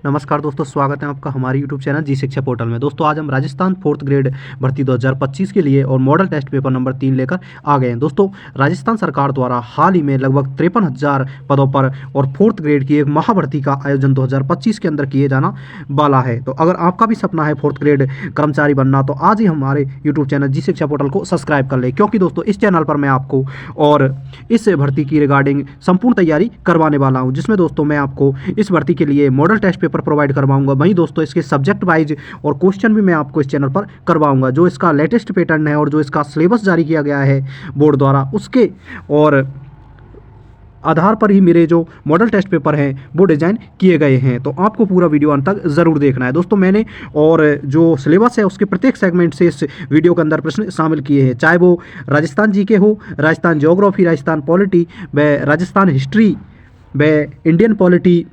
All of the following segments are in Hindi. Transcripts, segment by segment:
नमस्कार दोस्तों, स्वागत है आपका हमारे YouTube चैनल जी शिक्षा पोर्टल में। दोस्तों आज हम राजस्थान 4th ग्रेड भर्ती 2025 के लिए और मॉडल टेस्ट पेपर नंबर 3 लेकर आ गए हैं। दोस्तों राजस्थान सरकार द्वारा हाल ही में लगभग 53,000 पदों पर और 4th ग्रेड की एक महाभर्ती का आयोजन 2025 के अंदर किए जाना वाला है। तो अगर आपका भी सपना है 4th ग्रेड कर्मचारी बनना तो आज ही हमारे YouTube चैनल जी शिक्षा पोर्टल को सब्सक्राइब कर ले, क्योंकि दोस्तों इस चैनल पर मैं आपको और इस भर्ती की रिगार्डिंग संपूर्ण तैयारी करवाने वाला हूं, जिसमें दोस्तों मैं आपको इस भर्ती के लिए मॉडल टेस्ट पेपर प्रोवाइड करवाऊंगा। वहीं दोस्तों इसके सब्जेक्ट वाइज और क्वेश्चन भी मैं आपको इस चैनल पर करवाऊंगा। जो इसका लेटेस्ट पैटर्न है और जो इसका सिलेबस जारी किया गया है बोर्ड द्वारा, उसके और आधार पर ही मेरे जो मॉडल टेस्ट पेपर हैं वो डिज़ाइन किए गए हैं। तो आपको पूरा वीडियो अंत तक ज़रूर देखना है। दोस्तों मैंने और जो सिलेबस है उसके प्रत्येक सेगमेंट से इस वीडियो के अंदर प्रश्न शामिल किए हैं, चाहे वो राजस्थान जीके हो, राजस्थान ज्योग्राफी, राजस्थान पॉलिटी व राजस्थान हिस्ट्री व इंडियन पॉलिटी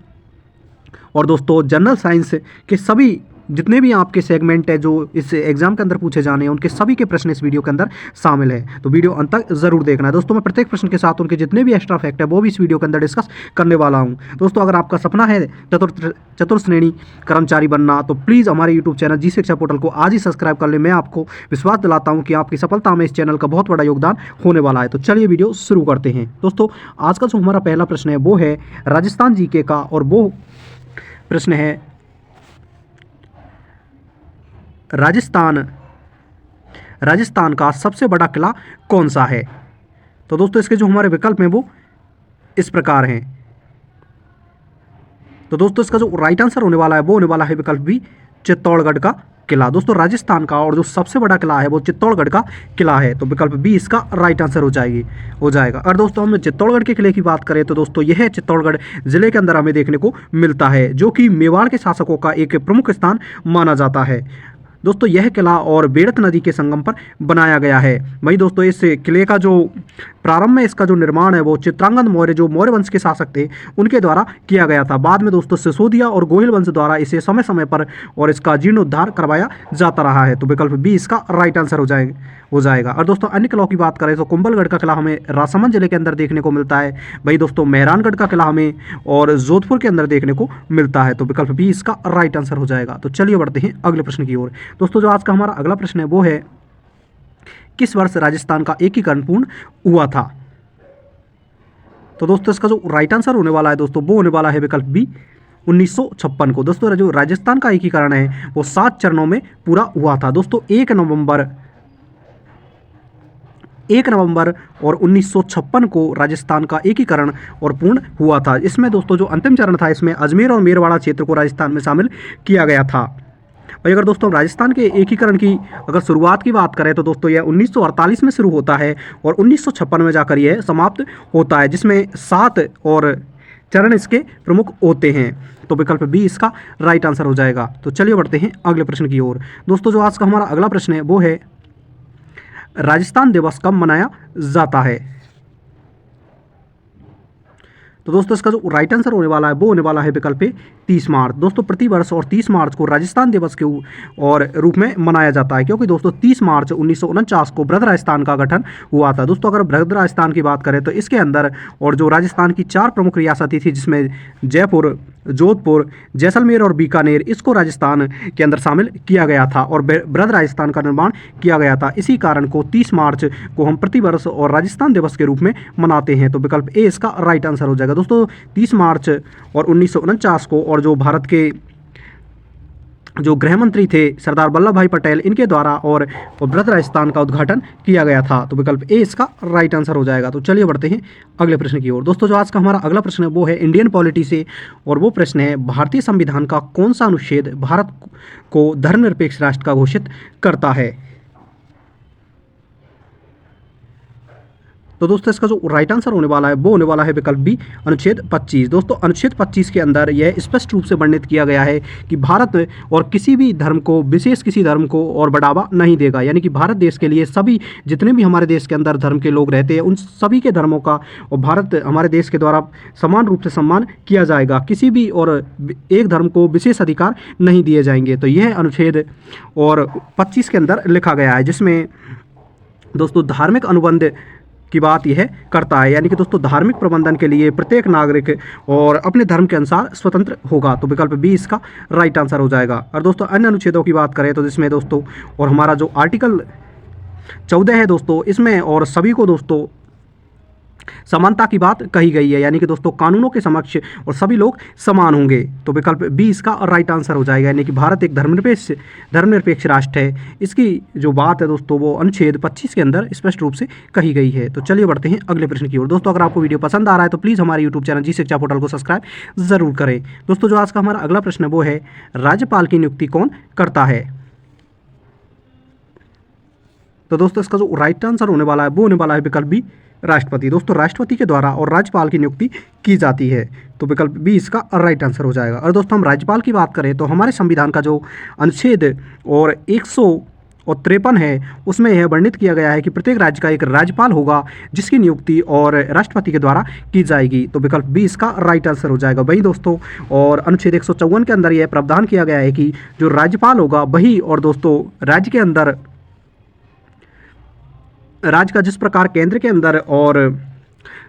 और दोस्तों जनरल साइंस के सभी जितने भी आपके सेगमेंट है जो इस एग्जाम के अंदर पूछे जाने हैं, उनके सभी के प्रश्न इस वीडियो के अंदर शामिल है। तो वीडियो अंत तक ज़रूर देखना है। दोस्तों मैं प्रत्येक प्रश्न के साथ उनके जितने भी एक्स्ट्रा फैक्ट है वो भी इस वीडियो के अंदर डिस्कस करने वाला हूं। दोस्तों अगर आपका सपना है चतुर्थ श्रेणी कर्मचारी बनना तो प्लीज़ हमारे यूट्यूब चैनल जी शिक्षा पोर्टल को आज ही सब्सक्राइब कर ले। मैं आपको विश्वास दिलाता हूँ कि आपकी सफलता में इस चैनल का बहुत बड़ा योगदान होने वाला है। तो चलिए वीडियो शुरू करते हैं। दोस्तों आज का जो हमारा पहला प्रश्न है वो है राजस्थान जीके का, और वो प्रश्न है राजस्थान का सबसे बड़ा किला कौन सा है। तो दोस्तों इसके जो हमारे विकल्प हैं वो इस प्रकार हैं। तो दोस्तों इसका जो राइट आंसर होने वाला है वो होने वाला है विकल्प बी, चित्तौड़गढ़ का किला। दोस्तों राजस्थान का और जो सबसे बड़ा किला है वो चित्तौड़गढ़ का किला है। तो विकल्प बी इसका राइट आंसर हो जाएगा। और दोस्तों हम चित्तौड़गढ़ के किले की बात करें तो दोस्तों यह चित्तौड़गढ़ जिले के अंदर हमें देखने को मिलता है, जो कि मेवाड़ के शासकों का एक प्रमुख स्थान माना जाता है। दोस्तों यह किला और बेड़त नदी के संगम पर बनाया गया है। वहीं दोस्तों इस किले का जो प्रारंभ में इसका जो निर्माण है वो चित्रांगद मौर्य, जो मौर्य वंश के शासक थे, उनके द्वारा किया गया था। बाद में दोस्तों सिसोदिया और गोहिल वंश द्वारा इसे समय समय पर और इसका जीर्णोद्धार करवाया जाता रहा है। तो विकल्प बी इसका राइट आंसर हो जाएगा। और दोस्तों अन्य किलों की बात करें तो कुंभलगढ़ का किला हमें राजसमंद जिले के अंदर देखने को मिलता है। वहीं दोस्तों मेहरानगढ़ का किला हमें और जोधपुर के अंदर देखने को मिलता है। तो विकल्प बी इसका राइट आंसर हो जाएगा। तो चलिए बढ़ते हैं अगले प्रश्न की ओर। दोस्तों जो आज का हमारा अगला प्रश्न है वो है किस वर्ष राजस्थान का एकीकरण पूर्ण हुआ था। तो दोस्तों इसका जो राइट आंसर होने वाला है दोस्तों वो होने वाला है विकल्प बी, 1956 को। दोस्तों जो राजस्थान का एकीकरण है वो 7 चरणों में पूरा हुआ था। दोस्तों 1 नवंबर और 1956 को राजस्थान का एकीकरण और पूर्ण हुआ था। इसमें दोस्तों जो अंतिम चरण था इसमें अजमेर और मेरवाड़ा क्षेत्र को राजस्थान में शामिल किया गया था। और अगर दोस्तों राजस्थान के एकीकरण की अगर शुरुआत की बात करें तो दोस्तों यह 1948 में शुरू होता है और 1956 में जाकर यह समाप्त होता है, जिसमें 7 और चरण इसके प्रमुख होते हैं। तो विकल्प बी इसका राइट आंसर हो जाएगा। तो चलिए बढ़ते हैं अगले प्रश्न की ओर। दोस्तों जो आज का हमारा अगला प्रश्न है वो है राजस्थान दिवस कब मनाया जाता है। तो दोस्तों इसका जो राइट आंसर होने वाला है वो होने वाला है विकल्प ए, 30 मार्च। दोस्तों प्रतिवर्ष और 30 मार्च को राजस्थान दिवस के और रूप में मनाया जाता है, क्योंकि दोस्तों 30 मार्च 1949 को बृहद राजस्थान का गठन हुआ था। दोस्तों अगर बृहद राजस्थान की बात करें तो इसके अंदर और जो राजस्थान की 4 प्रमुख रियासतें थी, जिसमें जयपुर, जोधपुर, जैसलमेर और बीकानेर, इसको राजस्थान के अंदर शामिल किया गया था और बृहद राजस्थान का निर्माण किया गया था। इसी कारण को 30 मार्च को हम प्रतिवर्ष और राजस्थान दिवस के रूप में मनाते हैं। तो विकल्प ए इसका राइट आंसर हो जाएगा। दोस्तों 30 मार्च और 1949 को और जो भारत के जो गृह मंत्री थे सरदार वल्लभ भाई पटेल, इनके द्वारा और बृहद राजस्थान का उद्घाटन किया गया था। तो विकल्प ए इसका राइट आंसर हो जाएगा। तो चलिए बढ़ते हैं अगले प्रश्न की ओर। दोस्तों जो आज का हमारा अगला प्रश्न है वो है इंडियन पॉलिटी से, और वो प्रश्न है भारतीय संविधान का कौन सा अनुच्छेद भारत को धर्मनिरपेक्ष राष्ट्र का घोषित करता है। तो दोस्तों इसका जो राइट आंसर होने वाला है वो होने वाला है विकल्प बी, अनुच्छेद 25। दोस्तों अनुच्छेद 25 के अंदर यह स्पष्ट रूप से वर्णित किया गया है कि भारत और किसी भी धर्म को, विशेष किसी धर्म को और बढ़ावा नहीं देगा। यानी कि भारत देश के लिए सभी जितने भी हमारे देश के अंदर धर्म के लोग रहते हैं उन सभी के धर्मों का और भारत हमारे देश के द्वारा समान रूप से सम्मान किया जाएगा। किसी भी और एक धर्म को विशेष अधिकार नहीं दिए जाएंगे। तो यह अनुच्छेद और 25 के अंदर लिखा गया है, जिसमें दोस्तों धार्मिक अनुबंध की बात यह करता है, यानी कि दोस्तों धार्मिक प्रबंधन के लिए प्रत्येक नागरिक और अपने धर्म के अनुसार स्वतंत्र होगा। तो विकल्प बी इसका राइट आंसर हो जाएगा। और दोस्तों अन्य अनुच्छेदों की बात करें तो जिसमें दोस्तों और हमारा जो आर्टिकल 14 है दोस्तों, इसमें और सभी को दोस्तों समानता की बात कही गई है, यानी कि दोस्तों कानूनों के समक्ष और सभी लोग समान होंगे। तो विकल्प बी इसका राइट आंसर हो जाएगा, यानी कि भारत एक धर्मनिरपेक्ष राष्ट्र है। इसकी जो बात है दोस्तों वो अनुच्छेद 25 के अंदर स्पष्ट रूप से कही गई है। तो चलिए बढ़ते हैं अगले प्रश्न की ओर। दोस्तों अगर आपको वीडियो पसंद आ रहा है तो प्लीज़ हमारे यूट्यूब चैनल जी शिक्षा पोर्टल को सब्सक्राइब जरूर करें। दोस्तों जो आज का हमारा अगला प्रश्न है वो है, राज्यपाल की नियुक्ति कौन करता है? तो दोस्तों इसका जो राइट आंसर होने वाला है वो होने वाला है विकल्प बी, राष्ट्रपति। दोस्तों राष्ट्रपति के द्वारा और राज्यपाल की नियुक्ति की जाती है। तो विकल्प बी इसका राइट आंसर हो जाएगा। और दोस्तों हम राज्यपाल की बात करें तो हमारे संविधान का जो अनुच्छेद और 153 है उसमें यह वर्णित किया गया है कि प्रत्येक राज्य का एक राज्यपाल होगा जिसकी नियुक्ति और राष्ट्रपति के द्वारा की जाएगी। तो विकल्प बी इसका राइट आंसर हो जाएगा। वही दोस्तों और अनुच्छेद 154 के अंदर यह प्रावधान किया गया है कि जो राज्यपाल होगा वही और दोस्तों राज्य के अंदर राज्य का जिस प्रकार केंद्र के अंदर और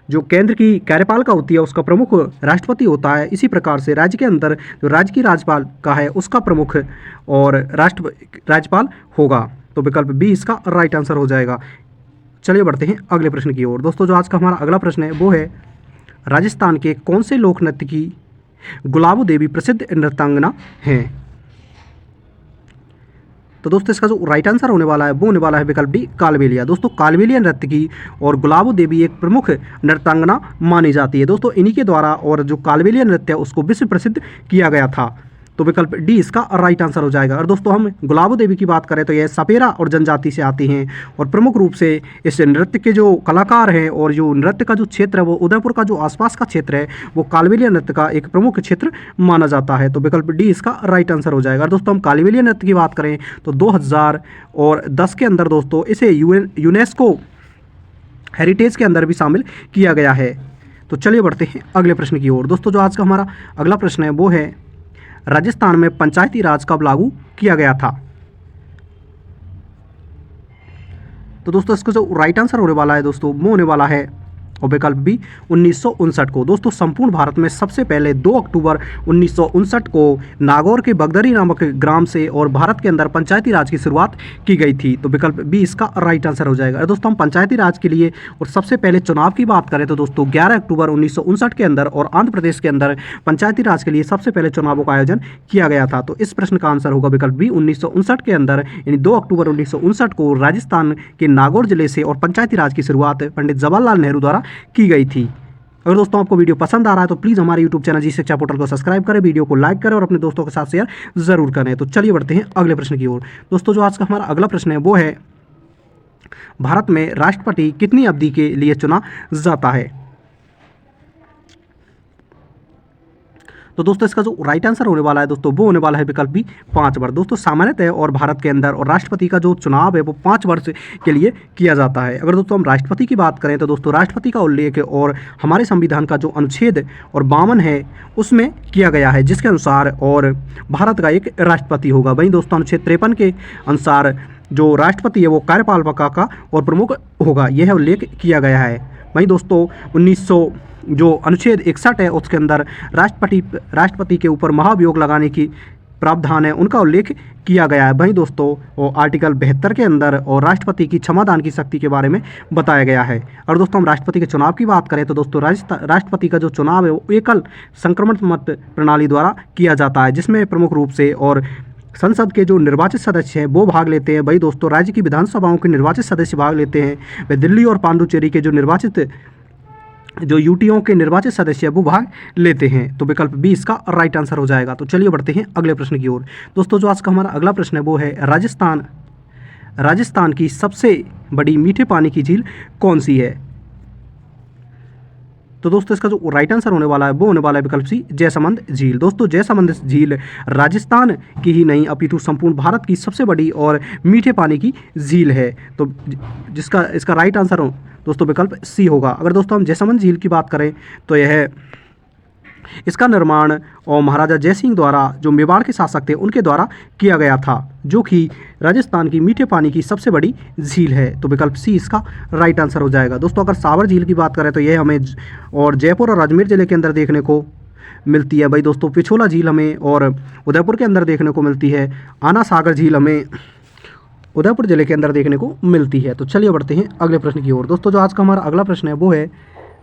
जो केंद्र की कार्यपालिका होती है उसका प्रमुख राष्ट्रपति होता है, इसी प्रकार से राज्य के अंदर जो राज्य की राज्यपाल का है उसका प्रमुख और राज्यपाल होगा। तो विकल्प बी इसका राइट आंसर हो जाएगा। चलिए बढ़ते हैं अगले प्रश्न की ओर। दोस्तों जो आज का हमारा अगला प्रश्न है वो है, राजस्थान के कौन से लोक नृत्य की गुलाबो देवी प्रसिद्ध नृत्यांगना हैं? तो दोस्तों इसका जो राइट आंसर होने वाला है वो होने वाला है विकल्प डी, कालबेलिया। दोस्तों कालबेलिया नृत्य की और गुलाबो देवी एक प्रमुख नृत्यांगना मानी जाती है। दोस्तों इन्हीं के द्वारा और जो कालबेलिया नृत्य है उसको विश्व प्रसिद्ध किया गया था। तो विकल्प डी इसका राइट आंसर हो जाएगा। और दोस्तों हम गुलाबो देवी की बात करें तो यह सपेरा और जनजाति से आती हैं और प्रमुख रूप से इस नृत्य के जो कलाकार हैं और जो नृत्य का जो क्षेत्र है वो उदयपुर का जो आसपास का क्षेत्र है वो कालबेलिया नृत्य का एक प्रमुख क्षेत्र माना जाता है। तो विकल्प डी इसका राइट आंसर हो जाएगा। और दोस्तों हम कालबेलिया नृत्य की बात करें तो 2010 के अंदर दोस्तों इसे यूनेस्को हेरिटेज के अंदर भी शामिल किया गया है। तो चलिए बढ़ते हैं अगले प्रश्न की ओर। दोस्तों जो आज का हमारा अगला प्रश्न है वो है, राजस्थान में पंचायती राज कब लागू किया गया था? तो दोस्तों इसका जो राइट आंसर होने वाला है दोस्तों वो होने वाला है और विकल्प बी 1959 को। दोस्तों संपूर्ण भारत में सबसे पहले 2 अक्टूबर 1959 को नागौर के बगदरी नामक ग्राम से और भारत के अंदर पंचायती राज की शुरुआत की गई थी। तो विकल्प बी इसका राइट आंसर हो जाएगा। दोस्तों हम पंचायती राज के लिए और सबसे पहले चुनाव की बात करें तो दोस्तों 11 अक्टूबर 1959 के अंदर और आंध्र प्रदेश के अंदर पंचायती राज के लिए सबसे पहले चुनावों का आयोजन किया गया था। तो इस प्रश्न का आंसर होगा विकल्प बी 1959 के अंदर, यानी 2 अक्टूबर 1959 को राजस्थान के नागौर जिले से और पंचायती राज की शुरुआत पंडित जवाहरलाल नेहरू द्वारा की गई थी। अगर दोस्तों आपको वीडियो पसंद आ रहा है तो प्लीज़ हमारे यूट्यूब चैनल जी शिक्षा पोर्टल को सब्सक्राइब करें, वीडियो को लाइक करें और अपने दोस्तों के साथ शेयर जरूर करें। तो चलिए बढ़ते हैं अगले प्रश्न की ओर। दोस्तों जो आज का हमारा अगला प्रश्न है वो है, भारत में राष्ट्रपति कितनी अवधि के लिए चुना जाता है? तो दोस्तों इसका जो राइट आंसर होने वाला है दोस्तों वो होने वाला है विकल्प बी 5 वर्ष। दोस्तों सामान्यतः और भारत के अंदर और राष्ट्रपति का जो चुनाव है वो 5 वर्ष के लिए किया जाता है। अगर दोस्तों हम राष्ट्रपति की बात करें तो दोस्तों राष्ट्रपति का उल्लेख और हमारे संविधान का जो अनुच्छेद और 52 है उसमें किया गया है, जिसके अनुसार और भारत का एक राष्ट्रपति होगा। वहीं दोस्तों अनुच्छेद 53 के अनुसार जो राष्ट्रपति है वो कार्यपालिका का और प्रमुख होगा, यह उल्लेख किया गया है। वहीं दोस्तों जो अनुच्छेद 61 है उसके अंदर राष्ट्रपति के ऊपर महाभियोग लगाने की प्रावधान है उनका उल्लेख किया गया है। वहीं दोस्तों आर्टिकल 72 के अंदर और राष्ट्रपति की क्षमादान की शक्ति के बारे में बताया गया है। और दोस्तों हम राष्ट्रपति के चुनाव की बात करें तो दोस्तों राष्ट्रपति का जो चुनाव है वो एकल संक्रमण मत प्रणाली द्वारा किया जाता है, जिसमें प्रमुख रूप से और संसद के जो निर्वाचित सदस्य हैं वो भाग लेते हैं। वही दोस्तों राज्य की विधानसभाओं के निर्वाचित सदस्य भाग लेते हैं। वे दिल्ली और पांडुचेरी के जो यूटीओ के निर्वाचित सदस्य वो भाग लेते हैं। तो विकल्प बी इसका राइट आंसर हो जाएगा। तो चलिए बढ़ते हैं अगले प्रश्न की ओर। दोस्तों जो आज का हमारा अगला प्रश्न है वो है, राजस्थान की सबसे बड़ी मीठे पानी की झील कौन सी है? तो दोस्तों इसका जो राइट आंसर होने वाला है वो होने वाला है विकल्प सी, जयसमंद झील। दोस्तों जयसमंद झील राजस्थान की ही नहीं अपितु संपूर्ण भारत की सबसे बड़ी और मीठे पानी की झील है। तो इसका राइट आंसर दोस्तों विकल्प सी होगा। अगर दोस्तों हम जयसमंद झील की बात करें तो यह इसका निर्माण और महाराजा जयसिंह द्वारा, जो मेवाड़ के शासक थे, उनके द्वारा किया गया था, जो कि राजस्थान की मीठे पानी की सबसे बड़ी झील है। तो विकल्प सी इसका राइट आंसर हो जाएगा। दोस्तों अगर सावर झील की बात करें तो यह हमें और जयपुर और अजमेर ज़िले के अंदर देखने को मिलती है भाई दोस्तों। पिछोला झील हमें और उदयपुर के अंदर देखने को मिलती है। आना सागर झील हमें उदयपुर ज़िले के अंदर देखने को मिलती है। तो चलिए बढ़ते हैं अगले प्रश्न की ओर। दोस्तों जो आज का हमारा अगला प्रश्न है वो है,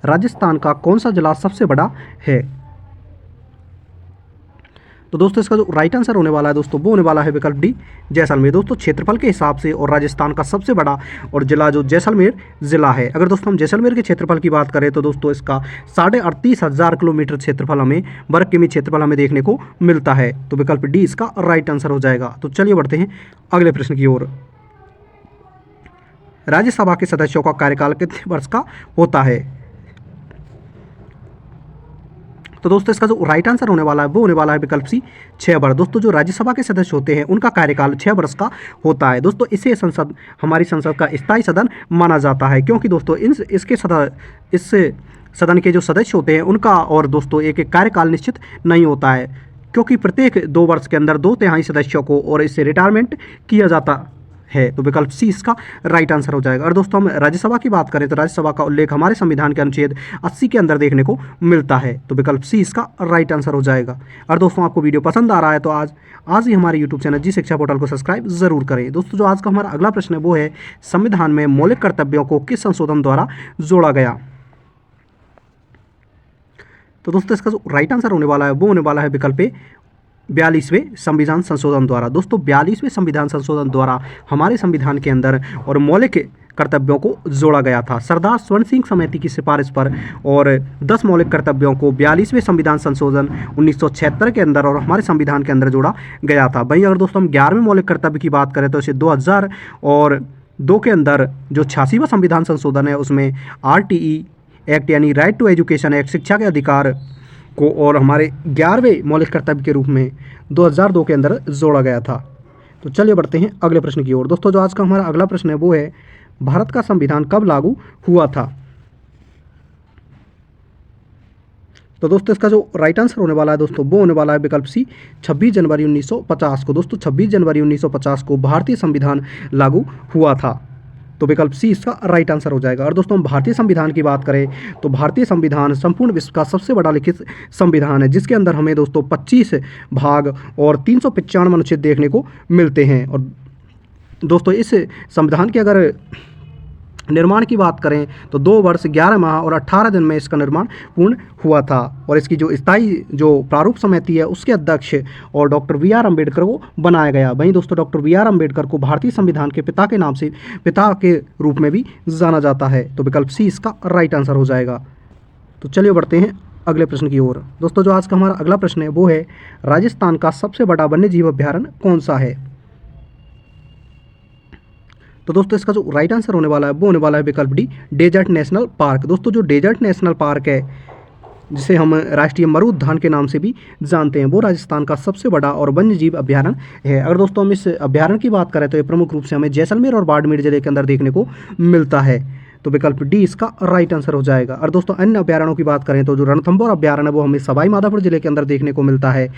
राजस्थान का कौन सा जिला सबसे बड़ा है? तो दोस्तों इसका जो राइट आंसर होने वाला है दोस्तों वो होने वाला है विकल्प डी, जैसलमेर। दोस्तों क्षेत्रफल के हिसाब से और राजस्थान का सबसे बड़ा और जिला जो जैसलमेर ज़िला है। अगर दोस्तों हम जैसलमेर के क्षेत्रफल की बात करें तो दोस्तों इसका 38,500 किलोमीटर क्षेत्रफल हमें, वर्ग किमी क्षेत्रफल हमें देखने को मिलता है। तो विकल्प डी इसका राइट आंसर हो जाएगा। तो चलिए बढ़ते हैं अगले प्रश्न की ओर। राज्यसभा के सदस्यों का कार्यकाल कितने वर्ष का होता है? तो दोस्तों इसका जो राइट आंसर होने वाला है वो होने वाला है विकल्प सी, 6 वर्ष। दोस्तों जो राज्यसभा के सदस्य होते हैं उनका कार्यकाल 6 वर्ष का होता है। दोस्तों इसे संसद, हमारी संसद का स्थायी सदन माना जाता है, क्योंकि दोस्तों इस सदन के जो सदस्य होते हैं उनका और दोस्तों एक कार्यकाल निश्चित नहीं होता है, क्योंकि प्रत्येक 2 वर्ष के अंदर 2/3 सदस्यों को और इससे रिटायरमेंट किया जाता है। तो विकल्प सी इसका राइट आंसर हो जाएगा। और दोस्तों हम राज्यसभा की बात करें तो राज्यसभा का उल्लेख हमारे संविधान के अनुच्छेद 80 के अंदर देखने को मिलता है। तो विकल्प सी इसका राइट आंसर हो जाएगा। और दोस्तों आपको वीडियो पसंद आ रहा है तो आज ही हमारे यूट्यूब चैनल जी शिक्षा पोर्टल को सब्सक्राइब जरूर करें। दोस्तों जो आज का हमारा अगला प्रश्न है वो है, संविधान में मौलिक कर्तव्यों को किस संशोधन द्वारा जोड़ा गया? तो दोस्तों इसका जो राइट आंसर होने वाला है वो होने वाला है विकल्प ए, 42वें संविधान संशोधन द्वारा। दोस्तों 42वें संविधान संशोधन द्वारा हमारे संविधान के अंदर और मौलिक कर्तव्यों को जोड़ा गया था। सरदार स्वर्ण सिंह समिति की सिफारिश पर और 10 मौलिक कर्तव्यों को 42वें संविधान संशोधन 1976 के अंदर और हमारे संविधान के अंदर जोड़ा गया था। वहीं अगर दोस्तों हम 11वें मौलिक कर्तव्य की बात करें तो इसे 2002 के अंदर जो 86वां संविधान संशोधन है उसमें RTE एक्ट यानी राइट टू एजुकेशन एक्ट, शिक्षा के अधिकार को और हमारे 11वें मौलिक कर्तव्य के रूप में 2002 के अंदर जोड़ा गया था। तो चलिए बढ़ते हैं अगले प्रश्न की ओर। दोस्तों जो आज का हमारा अगला प्रश्न है वो है, भारत का संविधान कब लागू हुआ था? तो दोस्तों इसका जो राइट आंसर होने वाला है दोस्तों वो होने वाला है विकल्प सी, 26 जनवरी 1950 को। दोस्तों 26 जनवरी 1950 को भारतीय संविधान लागू हुआ था। तो विकल्प सी इसका राइट आंसर हो जाएगा। और दोस्तों हम भारतीय संविधान की बात करें तो भारतीय संविधान संपूर्ण विश्व का सबसे बड़ा लिखित संविधान है, जिसके अंदर हमें दोस्तों 25 भाग और 395 अनुच्छेद देखने को मिलते हैं। और दोस्तों इस संविधान के अगर निर्माण की बात करें तो 2 वर्ष 11 माह और 18 दिन में इसका निर्माण पूर्ण हुआ था। और इसकी जो स्थायी जो प्रारूप समिति है उसके अध्यक्ष और डॉक्टर BR अम्बेडकर को बनाया गया। वहीं दोस्तों डॉक्टर BR अम्बेडकर को भारतीय संविधान के पिता के नाम से, पिता के रूप में भी जाना जाता है। तो विकल्प सी इसका राइट आंसर हो जाएगा। तो चलिए बढ़ते हैं अगले प्रश्न की ओर। दोस्तों जो आज का हमारा अगला प्रश्न है वो है, राजस्थान का सबसे बड़ा वन्य जीव अभ्यारण्य कौन सा है? तो दोस्तों इसका जो राइट आंसर होने वाला है वो होने वाला है विकल्प डी, डेजर्ट नेशनल पार्क। दोस्तों जो डेजर्ट नेशनल पार्क है, जिसे हम राष्ट्रीय मरु उद्यान के नाम से भी जानते हैं, वो राजस्थान का सबसे बड़ा और वन्य जीव अभ्यारण्य है। अगर दोस्तों हम इस अभ्यारण्य की बात करें तो ये प्रमुख रूप से हमें जैसलमेर और बाड़मेर जिले के अंदर देखने को मिलता है। तो विकल्प डी इसका राइट आंसर हो जाएगा। और दोस्तों अन्य अभ्यारण्यों की बात करें तो जो रणथंभौर अभ्यारण्य है वो हमें सवाई माधोपुर जिले के अंदर देखने को मिलता है,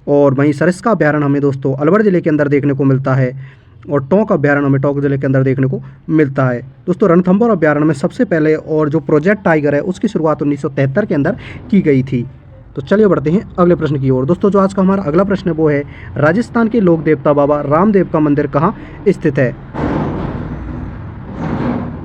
और वहीं सरिस्का अभ्यारण्य हमें दोस्तों अलवर जिले के अंदर देखने को मिलता है, और टोंक अभ्यारण्य हमें टोंक जिले के अंदर देखने को मिलता है। दोस्तों रणथंभौर अभ्यारण्य में सबसे पहले और जो प्रोजेक्ट टाइगर है उसकी शुरुआत 1973 के अंदर की गई थी। तो चलिए बढ़ते हैं अगले प्रश्न की ओर। दोस्तों जो आज का हमारा अगला प्रश्न है वो है, राजस्थान के लोक देवता बाबा रामदेव का मंदिर कहाँ स्थित है?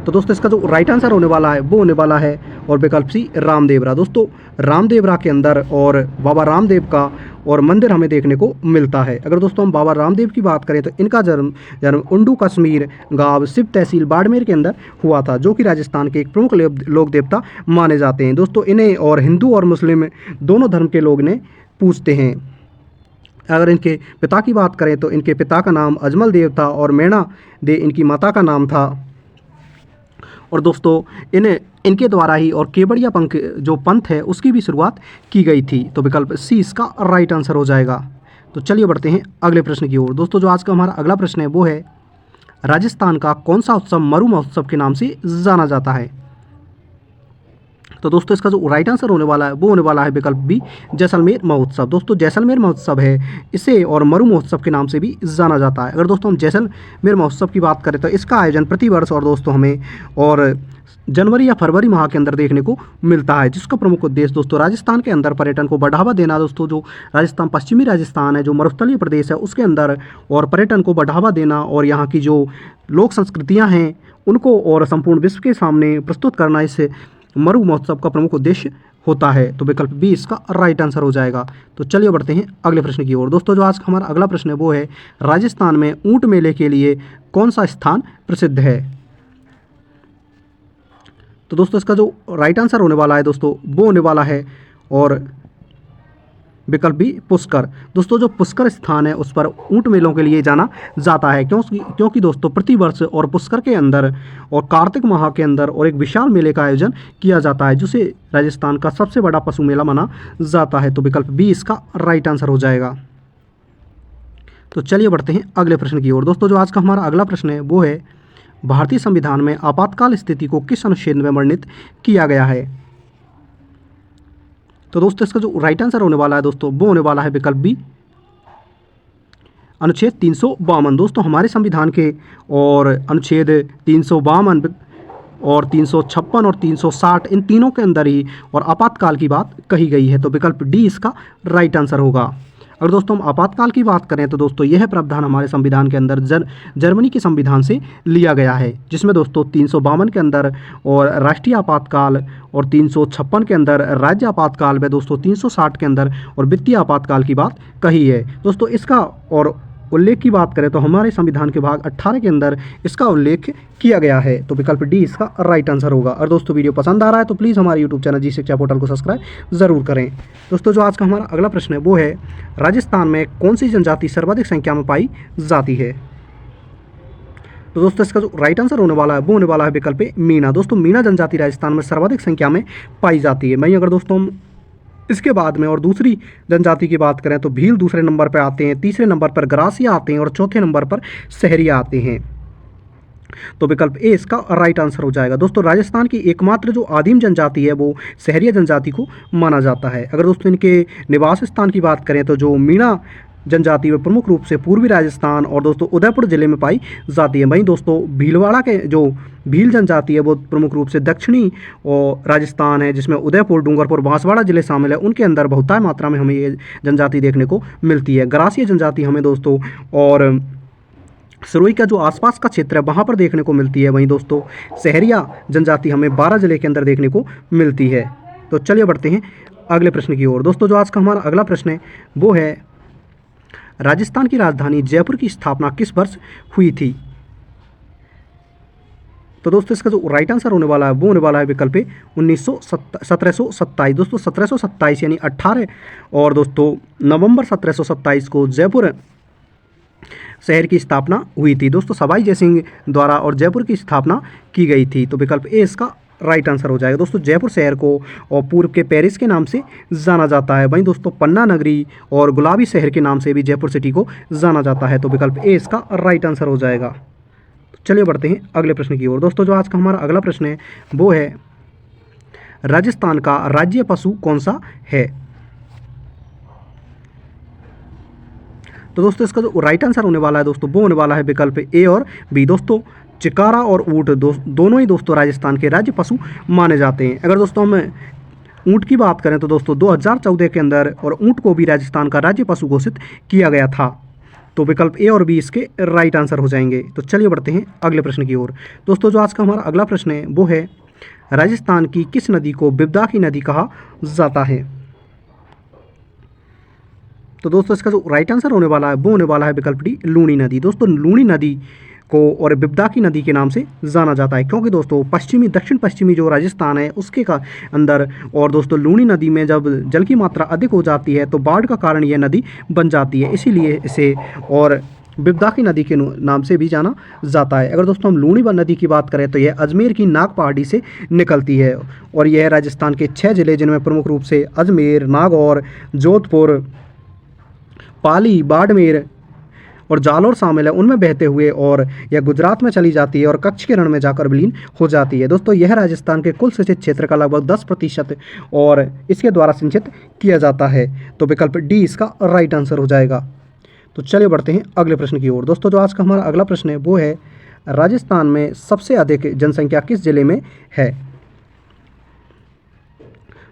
तो दोस्तों इसका जो राइट आंसर होने वाला है वो होने वाला है और विकल्प सी, रामदेवरा। दोस्तों रामदेवरा के अंदर और बाबा रामदेव का और मंदिर हमें देखने को मिलता है। अगर दोस्तों हम बाबा रामदेव की बात करें तो इनका जन्म उंडू कश्मीर गांव सिप तहसील बाड़मेर के अंदर हुआ था, जो कि राजस्थान के एक प्रमुख लोक देवता माने जाते हैं। दोस्तों इन्हें और हिंदू और मुस्लिम दोनों धर्म के लोग इन्हें पूजते हैं। अगर इनके पिता की बात करें तो इनके पिता का नाम अजमल देव था और मैणा दे इनकी माता का नाम था। और दोस्तों इनके द्वारा ही और केवड़िया पंथ है उसकी भी शुरुआत की गई थी। तो विकल्प सी इसका राइट आंसर हो जाएगा। तो चलिए बढ़ते हैं अगले प्रश्न की ओर। दोस्तों जो आज का हमारा अगला प्रश्न है वो है, राजस्थान का कौन सा उत्सव मरु महोत्सव के नाम से जाना जाता है? तो दोस्तों इसका जो राइट आंसर होने वाला है वो होने वाला है विकल्प बी, जैसलमेर महोत्सव। दोस्तों जैसलमेर महोत्सव है, इसे और मरु महोत्सव के नाम से भी जाना जाता है। अगर दोस्तों हम जैसलमेर महोत्सव की बात करें तो इसका आयोजन प्रतिवर्ष और दोस्तों हमें और जनवरी या फरवरी माह के अंदर देखने को मिलता है, जिसका प्रमुख उद्देश्य दोस्तों राजस्थान के अंदर पर्यटन को बढ़ावा देना। दोस्तों जो राजस्थान, पश्चिमी राजस्थान है, जो मरुस्थलीय प्रदेश है, उसके अंदर और पर्यटन को बढ़ावा देना और यहाँ की जो लोक संस्कृतियाँ हैं उनको और संपूर्ण विश्व के सामने प्रस्तुत करना इस मरु महोत्सव का प्रमुख उद्देश्य होता है। तो विकल्प बी इसका राइट आंसर हो जाएगा। तो चलिए बढ़ते हैं अगले प्रश्न की ओर। दोस्तों जो आज का हमारा अगला प्रश्न है वो है, राजस्थान में ऊंट मेले के लिए कौन सा स्थान प्रसिद्ध है? तो दोस्तों इसका जो राइट आंसर होने वाला है दोस्तों वो होने वाला है और विकल्प बी, पुष्कर। दोस्तों जो पुष्कर स्थान है उस पर ऊंट मेलों के लिए जाना जाता है, क्योंकि दोस्तों प्रतिवर्ष और पुष्कर के अंदर और कार्तिक माह के अंदर और एक विशाल मेले का आयोजन किया जाता है, जिसे राजस्थान का सबसे बड़ा पशु मेला माना जाता है। तो विकल्प बी इसका राइट आंसर हो जाएगा। तो चलिए बढ़ते हैं अगले प्रश्न की ओर। दोस्तों जो आज का हमारा अगला प्रश्न है वो है, भारतीय संविधान में आपातकाल स्थिति को किस अनुच्छेद में वर्णित किया गया है? तो दोस्तों इसका जो राइट आंसर होने वाला है दोस्तों वो होने वाला है विकल्प बी, अनुच्छेद 352। दोस्तों हमारे संविधान के और अनुच्छेद 352 और 356 और 360 इन तीनों के अंदर ही और आपातकाल की बात कही गई है। तो विकल्प डी इसका राइट आंसर होगा। अगर दोस्तों हम आपातकाल की बात करें तो दोस्तों यह प्रावधान हमारे संविधान के अंदर जर्मनी के संविधान से लिया गया है, जिसमें दोस्तों 352 के अंदर और राष्ट्रीय आपातकाल और 356 के अंदर राज्य आपातकाल व दोस्तों 360 के अंदर और वित्तीय आपातकाल की बात कही है। दोस्तों इसका और उल्लेख की बात करें तो हमारे संविधान के भाग 18 के अंदर इसका उल्लेख किया गया है। तो विकल्प डी इसका राइट आंसर होगा। और दोस्तों वीडियो पसंद आ रहा है तो प्लीज़ हमारे यूट्यूब चैनल जी शिक्षा पोर्टल को सब्सक्राइब ज़रूर करें। दोस्तों जो आज का हमारा अगला प्रश्न है वो है, राजस्थान में कौन सी जनजाति सर्वाधिक संख्या में पाई जाती है? तो दोस्तों इसका जो राइट आंसर होने वाला है वो होने वाला है विकल्प ए, मीणा। दोस्तों मीणा जनजाति राजस्थान में सर्वाधिक संख्या में पाई जाती है। वहीं अगर दोस्तों हम इसके बाद में और दूसरी जनजाति की बात करें तो भील दूसरे नंबर पर आते हैं, तीसरे नंबर पर गरासिया आते हैं और चौथे नंबर पर सहरिया आते हैं। तो विकल्प ए इसका राइट आंसर हो जाएगा। दोस्तों राजस्थान की एकमात्र जो आदिम जनजाति है वो सहरिया जनजाति को माना जाता है। अगर दोस्तों इनके निवास स्थान की बात करें तो जो मीणा जनजाति व प्रमुख रूप से पूर्वी राजस्थान और दोस्तों उदयपुर जिले में पाई जाती है। वहीं दोस्तों भीलवाड़ा के जो भील जनजाति है वो प्रमुख रूप से दक्षिणी और राजस्थान है, जिसमें उदयपुर, डूंगरपुर, बांसवाड़ा जिले शामिल है, उनके अंदर बहुतायत मात्रा में हमें ये जनजाति देखने को मिलती है। गरासिया जनजाति हमें दोस्तों और सिरोही का जो आसपास का क्षेत्र है वहाँ पर देखने को मिलती है। वहीं दोस्तों सहरिया जनजाति हमें 12 जिले के अंदर देखने को मिलती है। तो चलिए बढ़ते हैं अगले प्रश्न की ओर। दोस्तों जो आज का हमारा अगला प्रश्न है वो है, राजस्थान की राजधानी जयपुर की स्थापना किस वर्ष हुई थी? तो दोस्तों इसका जो राइट आंसर होने वाला है वो होने वाला है विकल्प 1727। दोस्तों 1727 यानी 18 और दोस्तों नवंबर 1727 को जयपुर शहर की स्थापना हुई थी। दोस्तों सवाई जयसिंह द्वारा और जयपुर की स्थापना की गई थी। तो विकल्प ए इसका राइट आंसर हो जाएगा। दोस्तों जयपुर शहर को और पूर्व के पेरिस के नाम से जाना जाता है। वहीं दोस्तों पन्ना नगरी और गुलाबी शहर के नाम से भी जयपुर सिटी को जाना जाता है। तो विकल्प ए इसका राइट आंसर हो जाएगा। तो चलिए बढ़ते हैं अगले प्रश्न की ओर। दोस्तों जो आज का हमारा अगला प्रश्न है वो है, राजस्थान का राज्य पशु कौन सा है? तो दोस्तों इसका जो राइट आंसर होने वाला है दोस्तों वो होने वाला है विकल्प ए और बी। दोस्तों चिकारा और ऊँट दोनों ही दोस्तों राजस्थान के राज्य पशु माने जाते हैं। अगर दोस्तों हम ऊँट की बात करें तो दोस्तों 2014 के अंदर और ऊँट को भी राजस्थान का राज्य पशु घोषित किया गया था। तो विकल्प ए और बी इसके राइट आंसर हो जाएंगे। तो चलिए बढ़ते हैं अगले प्रश्न की ओर। दोस्तों जो आज का हमारा अगला प्रश्न है वो है, राजस्थान की किस नदी को बिब्दा की नदी कहा जाता है? तो दोस्तों इसका जो राइट आंसर होने वाला है वो होने वाला है विकल्प डी, लूणी नदी। दोस्तों लूणी नदी को और बिब्दा की नदी के नाम से जाना जाता है, क्योंकि दोस्तों दक्षिण पश्चिमी जो राजस्थान है उसके का अंदर और दोस्तों लूणी नदी में जब जल की मात्रा अधिक हो जाती है तो बाढ़ का कारण यह नदी बन जाती है, इसीलिए इसे और बिब्दा की नदी के नाम से भी जाना जाता है। अगर दोस्तों हम लूणी नदी की बात करें तो यह अजमेर की नाग पहाड़ी से निकलती है और यह राजस्थान के 6 जिले जिनमें प्रमुख रूप से अजमेर, नागौर, जोधपुर, पाली, बाड़मेर और जालौर शामिल है उनमें बहते हुए और यह गुजरात में चली जाती है और कच्छ के रण में जाकर विलीन हो जाती है। दोस्तों यह राजस्थान के कुल सिंचित क्षेत्र का लगभग 10% और इसके द्वारा सिंचित किया जाता है। तो विकल्प डी इसका राइट आंसर हो जाएगा। तो चलिए बढ़ते हैं अगले प्रश्न की ओर। दोस्तों जो आज का हमारा अगला प्रश्न है वो है राजस्थान में सबसे अधिक जनसंख्या किस जिले में है।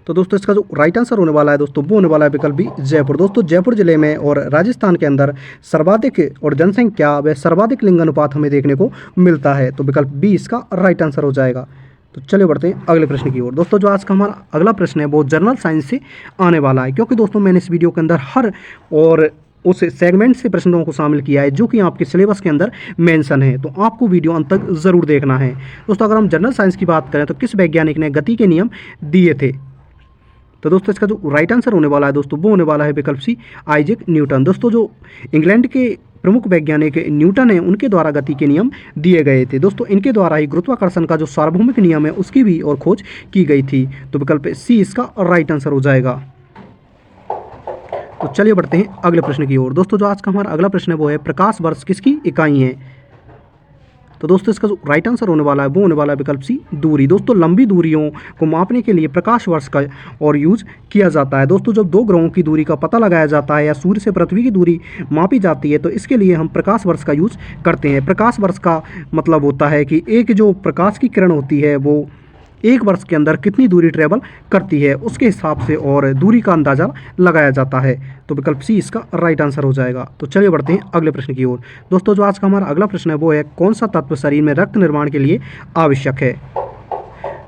तो दोस्तों इसका जो राइट आंसर होने वाला है दोस्तों वो होने वाला है विकल्प बी जयपुर। दोस्तों जयपुर जिले में और राजस्थान के अंदर सर्वाधिक और जनसंख्या व सर्वाधिक लिंग अनुपात हमें देखने को मिलता है। तो विकल्प बी इसका राइट आंसर हो जाएगा। तो चलिए बढ़ते हैं अगले प्रश्न की ओर। दोस्तों जो आज का हमारा अगला प्रश्न है वो जनरल साइंस से आने वाला है, क्योंकि दोस्तों मैंने इस वीडियो के अंदर हर और उस सेगमेंट से प्रश्नों को शामिल किया है जो कि आपके सिलेबस के अंदर मेंशन है। तो आपको वीडियो अंत तक ज़रूर देखना है। दोस्तों अगर हम जनरल साइंस की बात करें तो किस वैज्ञानिक ने गति के नियम दिए थे। तो दोस्तों इसका जो राइट आंसर होने वाला है दोस्तों वो होने वाला है विकल्प सी आइजैक न्यूटन। दोस्तों जो इंग्लैंड के प्रमुख वैज्ञानिक न्यूटन है उनके द्वारा गति के नियम दिए गए थे। दोस्तों इनके द्वारा ही गुरुत्वाकर्षण का जो सार्वभौमिक नियम है उसकी भी और खोज की गई थी। तो विकल्प सी इसका राइट आंसर हो जाएगा। तो चलिए बढ़ते हैं अगले प्रश्न की ओर। दोस्तों जो आज का हमारा अगला प्रश्न है वो है प्रकाश वर्ष किसकी इकाई है। तो दोस्तों इसका जो राइट आंसर होने वाला है वो होने वाला है विकल्प सी दूरी। दोस्तों लंबी दूरियों को मापने के लिए प्रकाश वर्ष का और यूज किया जाता है। दोस्तों जब दो ग्रहों की दूरी का पता लगाया जाता है या सूर्य से पृथ्वी की दूरी मापी जाती है तो इसके लिए हम प्रकाश वर्ष का यूज करते हैं। प्रकाश वर्ष का मतलब होता है कि एक जो प्रकाश की किरण होती है वो एक वर्ष के अंदर कितनी दूरी ट्रेवल करती है उसके हिसाब से और दूरी का अंदाज़ा लगाया जाता है। तो विकल्प सी इसका राइट आंसर हो जाएगा। तो चलिए बढ़ते हैं अगले प्रश्न की ओर। दोस्तों जो आज का हमारा अगला प्रश्न है वो है कौन सा तत्व शरीर में रक्त निर्माण के लिए आवश्यक है।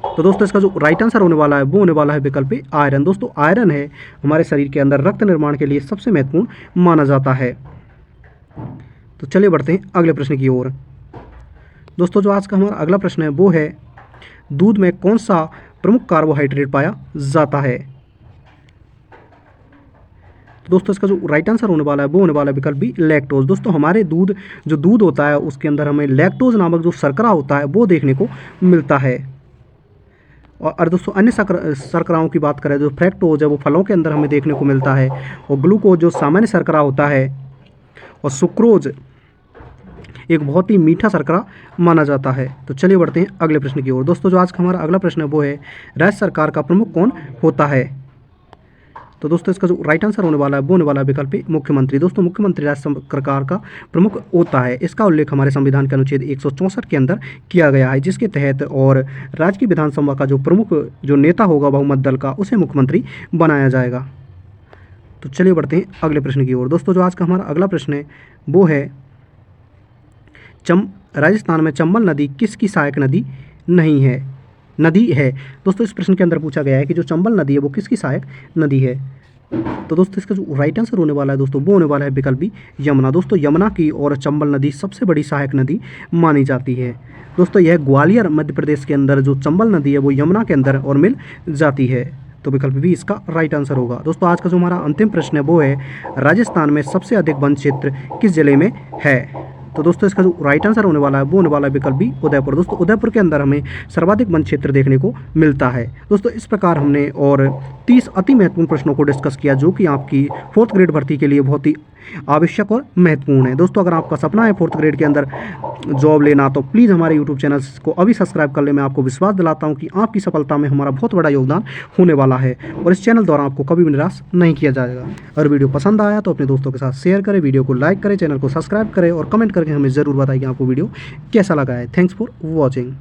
तो दोस्तों इसका जो राइट आंसर होने वाला है वो होने वाला है विकल्प आयरन। दोस्तों आयरन है हमारे शरीर के अंदर रक्त निर्माण के लिए सबसे महत्वपूर्ण माना जाता है। तो चलिए बढ़ते हैं अगले प्रश्न की ओर। दोस्तों जो आज का हमारा अगला प्रश्न है वो है दूध में कौन सा प्रमुख कार्बोहाइड्रेट पाया जाता है। तो दोस्तों इसका जो राइट आंसर होने वाला है वो होने वाला है विकल्प बी लैक्टोज। दोस्तों हमारे दूध होता है उसके अंदर हमें लैक्टोज नामक जो शर्करा होता है वो देखने को मिलता है। और दोस्तों अन्य शर्कराओं की बात करें जो फ्रैक्टोज है वो फलों के अंदर हमें देखने को मिलता है। और ग्लूकोज जो सामान्य शर्करा होता है और सुक्रोज एक बहुत ही मीठा शर्करा माना जाता है। तो चलिए बढ़ते हैं अगले प्रश्न की ओर। दोस्तों जो आज का हमारा अगला प्रश्न है वो है राज्य सरकार का प्रमुख कौन होता है। तो दोस्तों इसका जो राइट आंसर होने वाला है वो होने वाला है विकल्प मुख्यमंत्री। दोस्तों मुख्यमंत्री राज्य सरकार का प्रमुख होता है। इसका उल्लेख हमारे संविधान के अनुच्छेद 164 के अंदर किया गया है, जिसके तहत और राज्य की विधानसभा का जो प्रमुख जो नेता होगा बहुमत दल का उसे मुख्यमंत्री बनाया जाएगा। तो चलिए बढ़ते हैं अगले प्रश्न की ओर। दोस्तों जो आज का हमारा अगला प्रश्न है वो है राजस्थान में चंबल नदी किसकी सहायक नदी है। दोस्तों इस प्रश्न के अंदर पूछा गया है कि जो चंबल नदी है वो किसकी सहायक नदी है। तो दोस्तों इसका जो राइट आंसर होने वाला है दोस्तों वो होने वाला है विकल्प बी यमुना। दोस्तों यमुना की और चंबल नदी सबसे बड़ी सहायक नदी मानी जाती है। दोस्तों यह ग्वालियर मध्य प्रदेश के अंदर जो चंबल नदी है वो यमुना के अंदर और मिल जाती है। तो विकल्प बी इसका राइट आंसर होगा। दोस्तों आज का जो हमारा अंतिम प्रश्न है वो है राजस्थान में सबसे अधिक वन क्षेत्र किस जिले में है। तो दोस्तों इसका जो राइट आंसर होने वाला है वो होने वाला है विकल्प बी उदयपुर। दोस्तों उदयपुर के अंदर हमें सर्वाधिक वन क्षेत्र देखने को मिलता है। दोस्तों इस प्रकार हमने और 30 अति महत्वपूर्ण प्रश्नों को डिस्कस किया जो कि आपकी 4th ग्रेड भर्ती के लिए बहुत ही आवश्यक और महत्वपूर्ण है। दोस्तों अगर आपका सपना है 4th ग्रेड के अंदर जॉब लेना तो प्लीज़ हमारे यूट्यूब चैनल को अभी सब्सक्राइब कर ले। मैं आपको विश्वास दिलाता हूँ कि आपकी सफलता में हमारा बहुत बड़ा योगदान होने वाला है और इस चैनल द्वारा आपको कभी भी निराश नहीं किया जाएगा। अगर वीडियो पसंद आया तो अपने दोस्तों के साथ शेयर करें, वीडियो को लाइक करें, चैनल को सब्सक्राइब करें और कमेंट करके हमें ज़रूर बताएं कि आपको वीडियो कैसा लगा है। Thanks for watching.